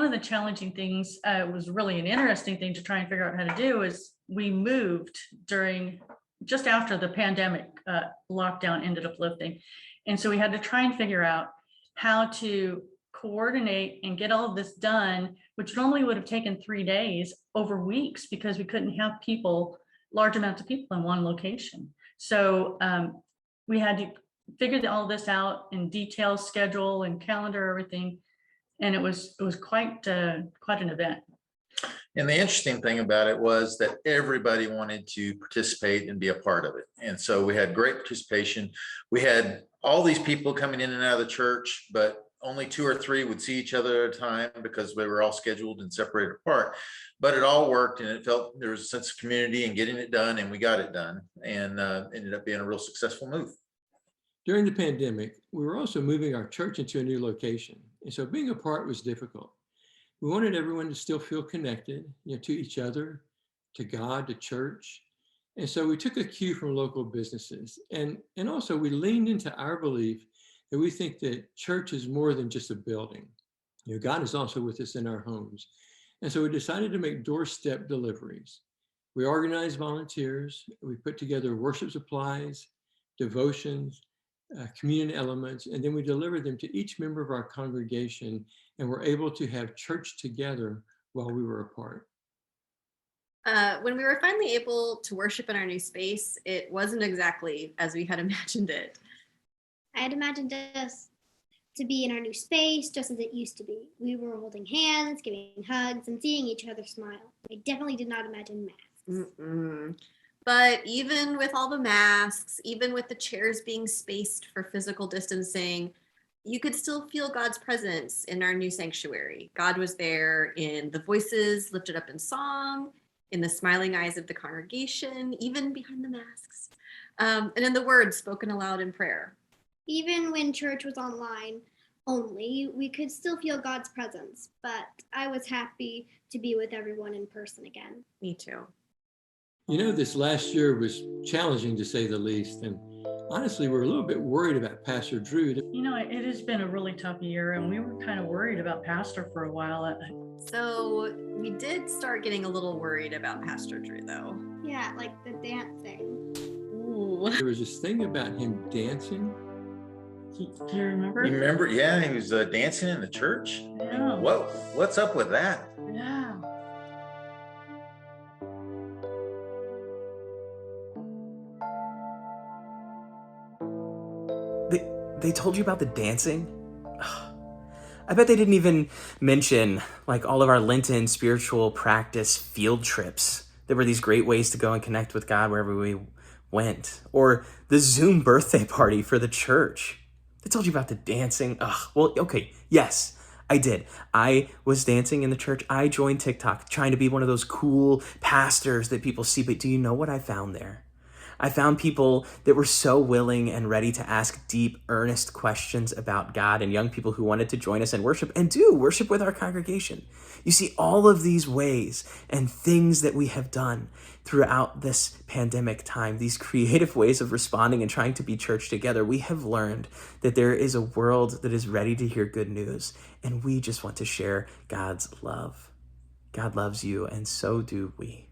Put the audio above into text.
one of the challenging things, was really an interesting thing to try and figure out how to do, is we moved just after the pandemic lockdown ended up lifting. And so we had to try and figure out how to coordinate and get all of this done, which normally would have taken 3 days, over weeks, because we couldn't have large amounts of people in one location. So we had to figure all this out in detail, schedule and calendar, everything. And it was quite an event. And the interesting thing about it was that everybody wanted to participate and be a part of it. And so we had great participation. We had all these people coming in and out of the church, but only 2 or 3 would see each other at a time because we were all scheduled and separated apart. But it all worked, and it felt there was a sense of community and getting it done, and we got it done, and ended up being a real successful move. During the pandemic, we were also moving our church into a new location. And so being apart was difficult. We wanted everyone to still feel connected, to each other, to God, to church. And so we took a cue from local businesses. And also we leaned into our belief that we think that church is more than just a building. God is also with us in our homes. And so we decided to make doorstep deliveries. We organized volunteers. We put together worship supplies, devotions, communion elements, and then we delivered them to each member of our congregation, and were able to have church together while we were apart. When we were finally able to worship in our new space, it wasn't exactly as we had imagined it. I had imagined us to be in our new space just as it used to be. We were holding hands, giving hugs, and seeing each other smile. I definitely did not imagine masks. But even with all the masks, even with the chairs being spaced for physical distancing, you could still feel God's presence in our new sanctuary. God was there in the voices lifted up in song, in the smiling eyes of the congregation, even behind the masks, and in the words spoken aloud in prayer. Even when church was online only, we could still feel God's presence, but I was happy to be with everyone in person again. Me too. This last year was challenging, to say the least. And honestly, we're a little bit worried about Pastor Drew. It has been a really tough year, and we were kind of worried about Pastor for a while. So we did start getting a little worried about Pastor Drew, though. Yeah, like the dancing. Ooh. There was this thing about him dancing. Do you remember? You remember? Yeah, he was dancing in the church. Yeah. What's up with that? Yeah. They told you about the dancing? I bet they didn't even mention all of our Lenten spiritual practice field trips. There were these great ways to go and connect with God wherever we went. Or the Zoom birthday party for the church. They told you about the dancing. Well, okay, yes, I did. I was dancing in the church. I joined TikTok trying to be one of those cool pastors that people see. But do you know what I found there? I found people that were so willing and ready to ask deep, earnest questions about God, and young people who wanted to join us and worship with our congregation. You see, all of these ways and things that we have done throughout this pandemic time, these creative ways of responding and trying to be church together, we have learned that there is a world that is ready to hear good news, and we just want to share God's love. God loves you, and so do we.